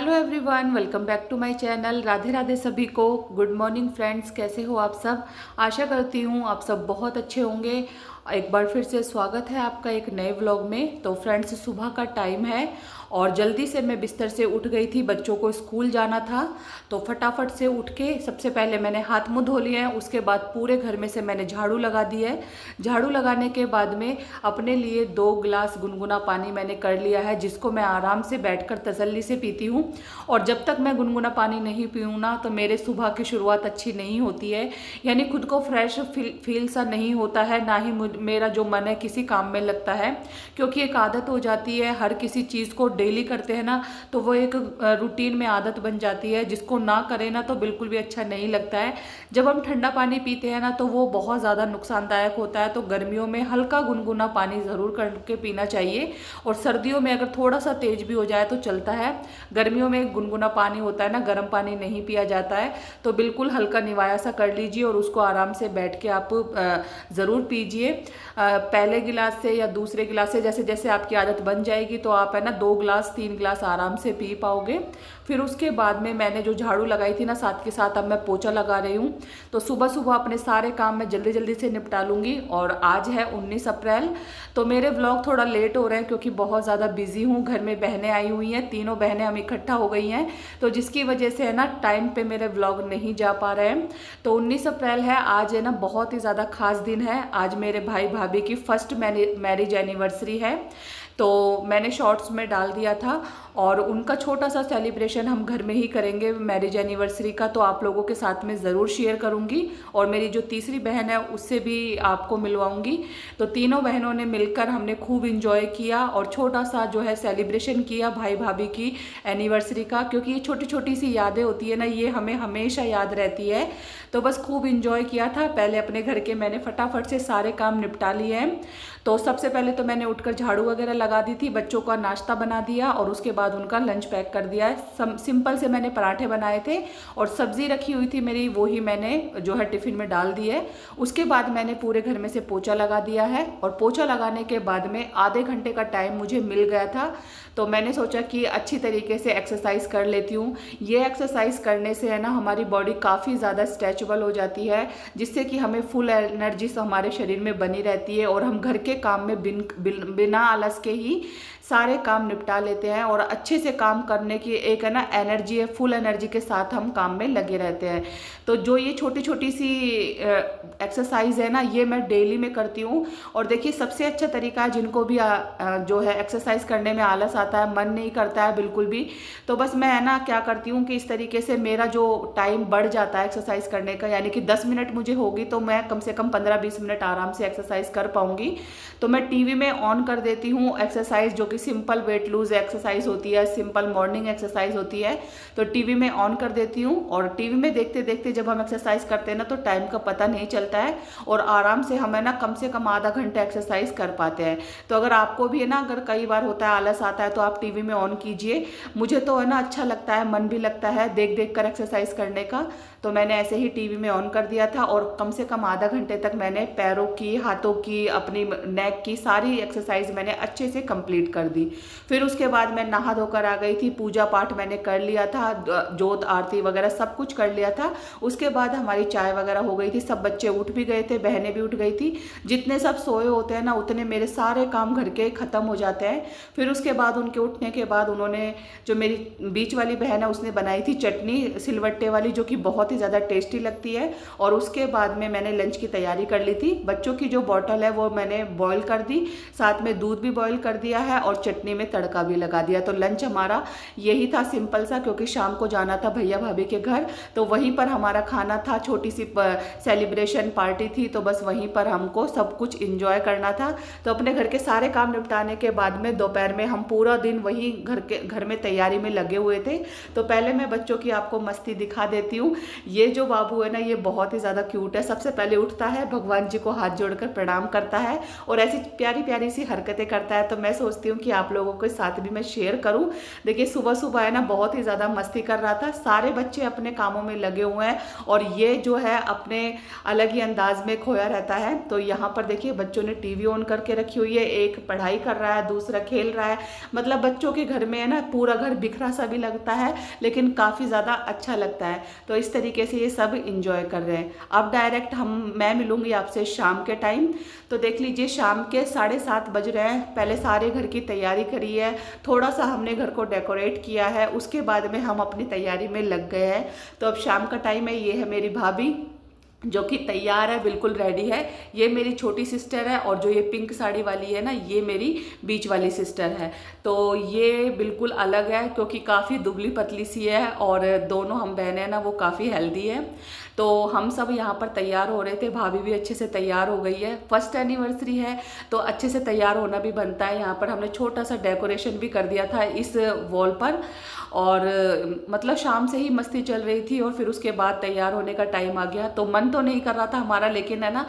Hello everyone, welcome back to my channel. Radhe Radhe सभी को। Good morning friends, कैसे हो आप सब। आशा करती हूँ आप सब बहुत अच्छे होंगे। एक बार फिर से स्वागत है आपका एक नए व्लॉग में। तो फ्रेंड्स, सुबह का टाइम है और जल्दी से मैं बिस्तर से उठ गई थी। बच्चों को स्कूल जाना था तो फटाफट से उठ के सबसे पहले मैंने हाथ मुंह धो लिए हैं। उसके बाद पूरे घर में से मैंने झाड़ू लगा दी है। झाड़ू लगाने के बाद में अपने लिए 2 गिलास गुनगुना पानी मैंने कर लिया है, जिसको मैं आराम से बैठकर तसल्ली से पीती हूँ। और जब तक मैं गुनगुना पानी नहीं पीऊँ ना, तो मेरे सुबह की शुरुआत अच्छी नहीं होती है। यानी खुद को फ्रेश फील सा नहीं होता है, ना ही मेरा जो मन है किसी काम में लगता है। क्योंकि एक आदत हो जाती है, हर किसी चीज़ को डेली करते हैं ना, तो वो एक रूटीन में आदत बन जाती है, जिसको ना करें ना तो बिल्कुल भी अच्छा नहीं लगता है। जब हम ठंडा पानी पीते हैं ना, तो वो बहुत ज़्यादा नुकसानदायक होता है। तो गर्मियों में हल्का गुनगुना पानी ज़रूर करके पीना चाहिए। और सर्दियों में अगर थोड़ा सा तेज भी हो जाए तो चलता है। गर्मियों में गुनगुना पानी होता है ना, गर्म पानी नहीं पिया जाता है। तो बिल्कुल हल्का निवाया सा कर लीजिए और उसको आराम से बैठ के आप ज़रूर पीजिए। पहले गिलास से या दूसरे गिलास से, जैसे जैसे आपकी आदत बन जाएगी तो आप है ना 2 गिलास 3 गिलास आराम से पी पाओगे। फिर उसके बाद में मैंने जो झाड़ू लगाई थी ना, साथ के साथ अब मैं पोछा लगा रही हूँ। तो सुबह सुबह अपने सारे काम मैं जल्दी जल्दी से निपटा लूँगी। और आज है 19 अप्रैल। तो मेरे व्लॉग थोड़ा लेट हो रहे हैं क्योंकि बहुत ज़्यादा बिजी हूँ। घर में बहनें आई हुई हैं, तीनों बहनें हम इकट्ठा हो गई हैं, तो जिसकी वजह से है ना टाइम पे मेरे व्लॉग नहीं जा पा रहे हैं। तो 19 अप्रैल है आज, है ना बहुत ही ज़्यादा खास दिन है। आज मेरे भाई भाभी की फर्स्ट मैरिज एनिवर्सरी है। तो मैंने शॉर्ट्स में डाल दिया था और उनका छोटा सा सेलिब्रेशन हम घर में ही करेंगे मैरिज एनिवर्सरी का, तो आप लोगों के साथ में ज़रूर शेयर करूंगी। और मेरी जो तीसरी बहन है उससे भी आपको मिलवाऊंगी। तो तीनों बहनों ने मिलकर हमने खूब इंजॉय किया और छोटा सा जो है सेलिब्रेशन किया भाई भाभी की एनिवर्सरी का। क्योंकि ये छोटी छोटी सी यादें होती है ना, ये हमें हमेशा याद रहती है। तो बस खूब इंजॉय किया था। पहले अपने घर के मैंने फटाफट से सारे काम निपटा लिए हैं। तो सबसे पहले तो मैंने उठकर झाड़ू वगैरह लगा दी थी, बच्चों का नाश्ता बना दिया और उसके बाद उनका लंच पैक कर दिया है। सिंपल से मैंने पराठे बनाए थे और सब्जी रखी हुई थी मेरी, वो ही मैंने जो है टिफिन में डाल दी है। उसके बाद मैंने पूरे घर में से पोछा लगा दिया है। और पोछा लगाने के बाद में आधे घंटे का टाइम मुझे मिल गया था। तो मैंने सोचा कि अच्छी तरीके से एक्सरसाइज कर लेती हूँ। ये एक्सरसाइज करने से है ना हमारी बॉडी काफ़ी ज़्यादा स्ट्रेचेबल हो जाती है, जिससे कि हमें फुल एनर्जी हमारे शरीर में बनी रहती है और हम घर के काम में बिना आलस के ही सारे काम निपटा लेते हैं। और अच्छे से काम करने की एक है ना एनर्जी है, फुल एनर्जी के साथ हम काम में लगे रहते हैं। तो जो ये छोटी छोटी सी एक्सरसाइज है ना, ये मैं डेली में करती हूँ। और देखिए सबसे अच्छा तरीका है, जिनको भी जो है एक्सरसाइज करने में आलस आता है, मन नहीं करता है बिल्कुल भी, तो बस मैं है ना क्या करती हूँ कि इस तरीके से मेरा जो टाइम बढ़ जाता है एक्सरसाइज करने का, यानी कि 10 मिनट मुझे होगी तो मैं कम से कम 15-20 मिनट आराम से एक्सरसाइज कर पाऊंगी। तो मैं टीवी में ऑन कर देती हूँ एक्सरसाइज, जो कि सिंपल वेट लूज एक्सरसाइज होती है, सिंपल मॉर्निंग एक्सरसाइज होती है। तो टीवी में ऑन कर देती हूँ और टीवी में देखते देखते जब हम एक्सरसाइज करते हैं ना, तो टाइम का पता नहीं चलता है और आराम से हम है ना कम से कम आधा घंटा एक्सरसाइज कर पाते हैं। तो अगर आपको भी है ना, अगर कई बार होता है आलस आता है, तो आप टीवी में ऑन कीजिए। मुझे तो है ना अच्छा लगता है, मन भी लगता है देख देख कर एक्सरसाइज करने का। तो मैंने ऐसे ही टीवी में ऑन कर दिया था और कम से कम आधा घंटे तक मैंने पैरों की, हाथों की, अपनी नेक की सारी एक्सरसाइज मैंने अच्छे से कंप्लीट कर दी। फिर उसके बाद मैं नहा धोकर आ गई थी, पूजा पाठ मैंने कर लिया था, जोत आरती वगैरह सब कुछ कर लिया था। उसके बाद हमारी चाय वगैरह हो गई थी, सब बच्चे उठ भी गए थे, बहनें भी उठ गई थी। जितने सब सोए होते हैं ना, उतने मेरे सारे काम घर के खत्म हो जाते हैं। फिर उसके बाद उनके उठने के बाद उन्होंने, जो मेरी बीच वाली बहन है उसने बनाई थी चटनी सिलवट्टे वाली, जो कि बहुत ही ज़्यादा टेस्टी लगती है। और उसके बाद में मैंने लंच की तैयारी कर ली थी। बच्चों की जो बॉटल है वो मैंने बॉईल कर दी, साथ में दूध भी बॉईल कर दिया है और चटनी में तड़का भी लगा दिया। तो लंच हमारा यही था, सिंपल सा, क्योंकि शाम को जाना था भैया भाभी के घर, तो वहीं पर हमारा खाना था। छोटी सी सेलिब्रेशन पार्टी थी, तो बस वहीं पर हमको सब कुछ इंजॉय करना था। तो अपने घर के सारे काम निपटाने के बाद में दोपहर में हम पूरा दिन वही घर में तैयारी में लगे हुए थे। तो पहले मैं बच्चों की आपको मस्ती दिखा देती हूँ। ये जो बाबू है ना, ये बहुत ही ज़्यादा क्यूट है। सबसे पहले उठता है, भगवान जी को हाथ जोड़कर प्रणाम करता है और ऐसी प्यारी प्यारी सी हरकतें करता है। तो मैं सोचती हूँ कि आप लोगों के साथ भी मैं शेयर करूं। देखिए सुबह सुबह है ना बहुत ही ज़्यादा मस्ती कर रहा था, सारे बच्चे अपने कामों में लगे हुए हैं और ये जो है अपने अलग ही अंदाज में खोया रहता है। तो यहाँ पर देखिए बच्चों ने टीवी ऑन करके रखी हुई है, एक पढ़ाई कर रहा है, दूसरा खेल रहा है। मतलब बच्चों के घर में है ना पूरा घर बिखरा सा भी लगता है, लेकिन काफ़ी ज़्यादा अच्छा लगता है। तो इस तरीके से ये सब इंजॉय कर रहे हैं। अब डायरेक्ट मैं मिलूंगी आपसे शाम के टाइम। तो देख लीजिए शाम के 7:30 बज रहे हैं। पहले सारे घर की तैयारी करी है, थोड़ा सा हमने घर को डेकोरेट किया है, उसके बाद में हम अपनी तैयारी में लग गए हैं। तो अब शाम का टाइम है। ये है मेरी भाभी जो कि तैयार है, बिल्कुल रेडी है। ये मेरी छोटी सिस्टर है और जो ये पिंक साड़ी वाली है ना, ये मेरी बीच वाली सिस्टर है। तो ये बिल्कुल अलग है क्योंकि काफ़ी दुबली पतली सी है और दोनों हम बहनें हैं ना वो काफ़ी हेल्दी है। तो हम सब यहाँ पर तैयार हो रहे थे, भाभी भी अच्छे से तैयार हो गई है। फर्स्ट एनिवर्सरी है तो अच्छे से तैयार होना भी बनता है। यहाँ पर हमने छोटा सा डेकोरेशन भी कर दिया था इस वॉल पर और मतलब शाम से ही मस्ती चल रही थी और फिर उसके बाद तैयार होने का टाइम आ गया। तो मन तो नहीं कर रहा था हमारा, लेकिन है ना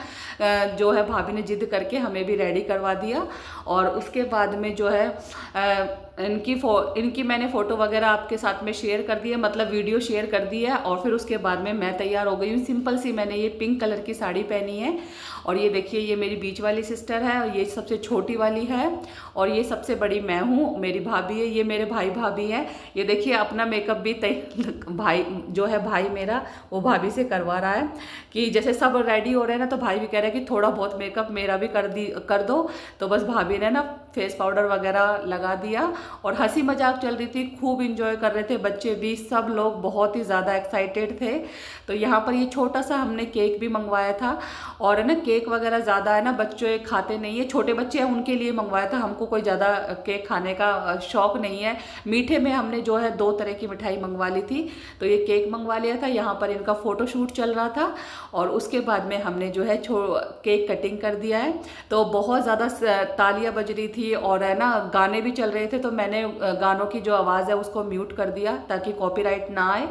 जो है भाभी ने जिद करके हमें भी रेडी करवा दिया। और उसके बाद में जो है इनकी मैंने फ़ोटो वगैरह आपके साथ में शेयर कर दी है, मतलब वीडियो शेयर कर दी है। और फिर उसके बाद में मैं तैयार हो गई हूँ। सिंपल सी मैंने ये पिंक कलर की साड़ी पहनी है और ये देखिए ये मेरी बीच वाली सिस्टर है और ये सबसे छोटी वाली है और ये सबसे बड़ी मैं हूँ, मेरी भाभी है। ये मेरे भाई भाभी हैं। ये देखिए अपना मेकअप भी भाई जो है भाई मेरा वो भाभी से करवा रहा है कि जैसे सब रेडी हो रहे हैं ना तो भाई भी कह रहा है कि थोड़ा बहुत मेकअप मेरा भी कर दो। तो बस भाभी ने ना फेस पाउडर वगैरह लगा दिया और हंसी मजाक चल रही थी, खूब इंजॉय कर रहे थे बच्चे भी, सब लोग बहुत ही ज़्यादा एक्साइटेड थे। तो यहाँ पर ये छोटा सा हमने केक भी मंगवाया था और है ना केक वगैरह ज़्यादा है ना बच्चे खाते नहीं है, छोटे बच्चे हैं उनके लिए मंगवाया था। हमको कोई ज़्यादा केक खाने का शौक नहीं है। मीठे में हमने जो है 2 तरह की मिठाई मंगवा ली थी, तो ये केक मंगवा लिया था। यहाँ पर इनका फ़ोटो शूट चल रहा था और उसके बाद में हमने जो है केक कटिंग कर दिया है। तो बहुत ज़्यादा तालियां बज रही थी और है ना गाने भी चल रहे थे, तो मैंने गानों की जो आवाज़ है उसको म्यूट कर दिया ताकि कॉपीराइट ना आए।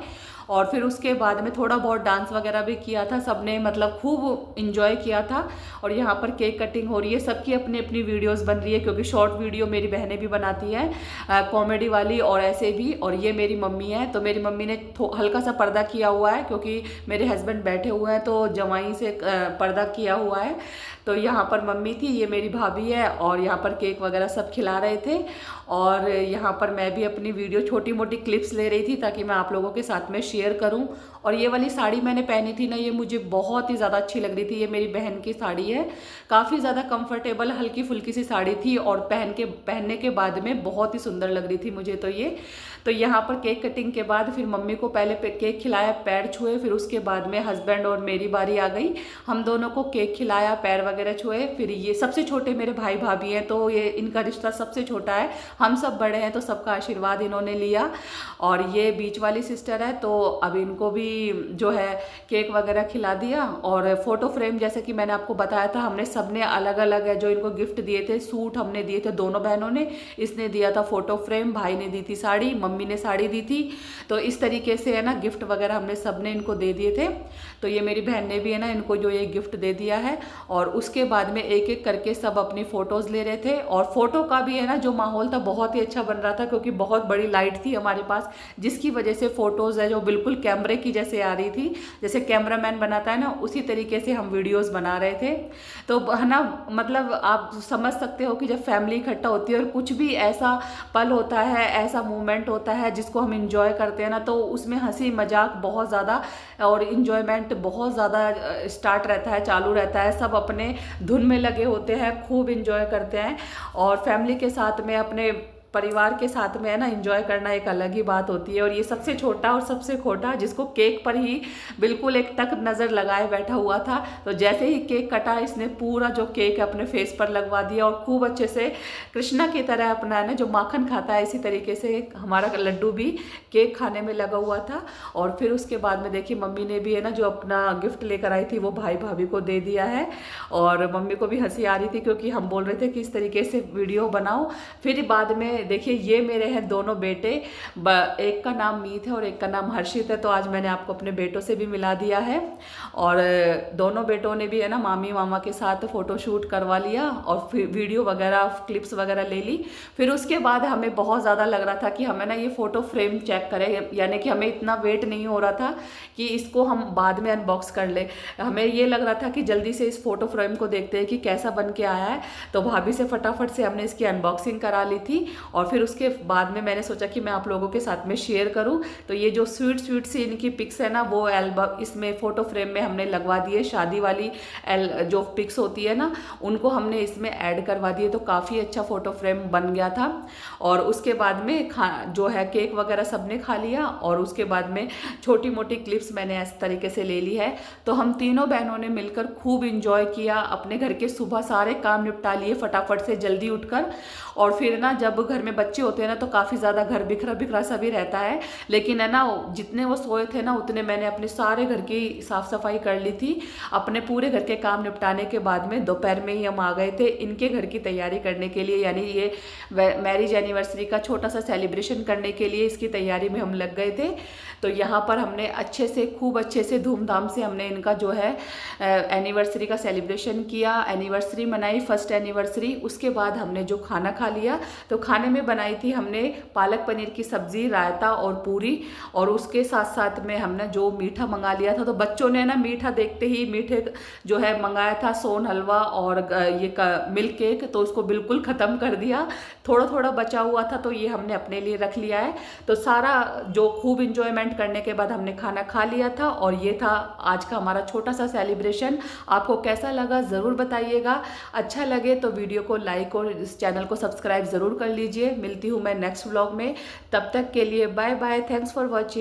और फिर उसके बाद में थोड़ा बहुत डांस वगैरह भी किया था, सबने मतलब खूब इंजॉय किया था। और यहाँ पर केक कटिंग हो रही है, सबकी अपनी अपनी वीडियोस बन रही है क्योंकि शॉर्ट वीडियो मेरी बहनें भी बनाती हैं कॉमेडी वाली और ऐसे भी। और ये मेरी मम्मी है, तो मेरी मम्मी ने हल्का सा पर्दा किया हुआ है क्योंकि मेरे हस्बैंड बैठे हुए हैं तो जवाई से पर्दा किया हुआ है। तो यहाँ पर मम्मी थी, ये मेरी भाभी है और यहाँ पर केक वगैरह सब खिला रहे थे। और यहाँ पर मैं भी अपनी वीडियो छोटी मोटी क्लिप्स ले रही थी ताकि मैं आप लोगों के साथ में शेयर करूं। और ये वाली साड़ी मैंने पहनी थी ना, ये मुझे बहुत ही ज़्यादा अच्छी लग रही थी। ये मेरी बहन की साड़ी है, काफ़ी ज़्यादा कंफर्टेबल हल्की फुल्की सी साड़ी थी और पहनने के बाद में बहुत ही सुंदर लग रही थी मुझे तो ये। तो यहाँ पर केक कटिंग के बाद फिर मम्मी को पहले केक खिलाया, पैर छुए, फिर उसके बाद में हस्बैंड और मेरी बारी आ गई, हम दोनों को केक खिलाया, पैर वगैरह छुए। फिर ये सबसे छोटे मेरे भाई भाभी हैं तो ये इनका रिश्ता सबसे छोटा है, हम सब बड़े हैं तो सबका आशीर्वाद इन्होंने लिया। और ये बीच वाली सिस्टर है तो अब इनको भी जो है केक वगैरह खिला दिया। और फोटो फ्रेम जैसे कि मैंने आपको बताया था हमने सबने अलग अलग है जो इनको गिफ्ट दिए थे, सूट हमने दिए थे दोनों बहनों ने, इसने दिया था फोटो फ्रेम, भाई ने दी थी साड़ी, मम्मी ने साड़ी दी थी। तो इस तरीके से है ना गिफ्ट वगैरह हमने सबने इनको दे दिए थे। तो ये मेरी बहन ने भी है ना इनको जो ये गिफ्ट दे दिया है। और उसके बाद में एक एक करके सब अपनी फ़ोटोज़ ले रहे थे और फोटो का भी है ना जो माहौल था बहुत ही अच्छा बन रहा था क्योंकि बहुत बड़ी लाइट थी हमारे पास, जिसकी वजह से फ़ोटोज़ है जो बिल्कुल कैमरे की जैसे आ रही थी, जैसे कैमरामैन बनाता है ना उसी तरीके से हम वीडियोस बना रहे थे। तो है ना मतलब आप समझ सकते हो कि जब फैमिली इकट्ठा होती है और कुछ भी ऐसा पल होता है, ऐसा मोमेंट होता है जिसको हम इंजॉय करते हैं ना, तो उसमें हंसी मजाक बहुत ज़्यादा और इन्जॉयमेंट बहुत ज़्यादा स्टार्ट रहता है, चालू रहता है। सब अपने धुन में लगे होते हैं, खूब इंजॉय करते हैं। और फैमिली के साथ में अपने परिवार के साथ में है ना एंजॉय करना एक अलग ही बात होती है। और ये सबसे छोटा और सबसे खोटा जिसको केक पर ही बिल्कुल एक टक नज़र लगाए बैठा हुआ था, तो जैसे ही केक कटा इसने पूरा जो केक अपने फेस पर लगवा दिया और खूब अच्छे से कृष्णा की तरह अपना है ना जो माखन खाता है इसी तरीके से हमारा लड्डू भी केक खाने में लगा हुआ था। और फिर उसके बाद में देखिए मम्मी ने भी है ना जो अपना गिफ्ट लेकर आई थी वो भाई भाभी को दे दिया है। और मम्मी को भी हंसी आ रही थी क्योंकि हम बोल रहे थे कि इस तरीके से वीडियो बनाओ। फिर बाद में देखिए ये मेरे हैं दोनों बेटे, एक का नाम मीत है और एक का नाम हर्षित है। तो आज मैंने आपको अपने बेटों से भी मिला दिया है और दोनों बेटों ने भी है ना मामी मामा के साथ फ़ोटो शूट करवा लिया और फिर वीडियो वगैरह क्लिप्स वगैरह ले ली। फिर उसके बाद हमें बहुत ज़्यादा लग रहा था कि हमें ना ये फ़ोटो फ्रेम चेक करें, यानी कि हमें इतना वेट नहीं हो रहा था कि इसको हम बाद में अनबॉक्स कर ले। हमें ये लग रहा था कि जल्दी से इस फोटो फ्रेम को देखते हैं कि कैसा बन के आया है। तो भाभी से फटाफट से हमने इसकी अनबॉक्सिंग करा ली थी और फिर उसके बाद में मैंने सोचा कि मैं आप लोगों के साथ में शेयर करूं। तो ये जो स्वीट स्वीट सी इनकी पिक्स है ना, वो एल्बम इसमें फ़ोटो फ्रेम में हमने लगवा दिए। शादी वाली जो पिक्स होती है ना, उनको हमने इसमें ऐड करवा दिए। तो काफ़ी अच्छा फ़ोटो फ्रेम बन गया था। और उसके बाद में जो है केक वगैरह सबने खा लिया और उसके बाद में छोटी मोटी क्लिप्स मैंने इस तरीके से ले ली है। तो हम तीनों बहनों ने मिलकर खूब इंजॉय किया, अपने घर के सुबह सारे काम निपटा लिए फटाफट से जल्दी उठकर। और फिर ना जब घर में बच्चे होते हैं ना तो काफ़ी ज़्यादा घर बिखरा बिखरा सा भी रहता है, लेकिन है ना जितने वो सोए थे ना उतने मैंने अपने सारे घर की साफ़ सफाई कर ली थी। अपने पूरे घर के काम निपटाने के बाद में दोपहर में ही हम आ गए थे इनके घर की तैयारी करने के लिए, यानी ये मैरिज एनिवर्सरी का छोटा सा सेलिब्रेशन करने के लिए इसकी तैयारी में हम लग गए थे। तो यहाँ पर हमने अच्छे से खूब अच्छे से धूमधाम से हमने इनका जो है एनिवर्सरी का सेलिब्रेशन किया, एनिवर्सरी मनाई, फर्स्ट एनिवर्सरी। उसके बाद हमने जो खाना खा लिया, तो खाने में बनाई थी हमने पालक पनीर की सब्जी, रायता और पूरी। और उसके साथ साथ में हमने जो मीठा मंगा लिया था, तो बच्चों ने ना मीठा देखते ही मीठे जो है मंगाया था सोन हलवा और ये मिल्क केक, तो उसको बिल्कुल ख़त्म कर दिया। थोड़ा थोड़ा बचा हुआ था तो ये हमने अपने लिए रख लिया है। तो सारा जो खूब इंजॉयमेंट करने के बाद हमने खाना खा लिया था और ये था आज का हमारा छोटा सा सेलिब्रेशन। आपको कैसा लगा ज़रूर बताइएगा। अच्छा लगे तो वीडियो को लाइक और इस चैनल को सब्सक्राइब ज़रूर कर लीजिए। मिलती हूँ मैं नेक्स्ट व्लॉग में, तब तक के लिए bye bye, thanks for watching.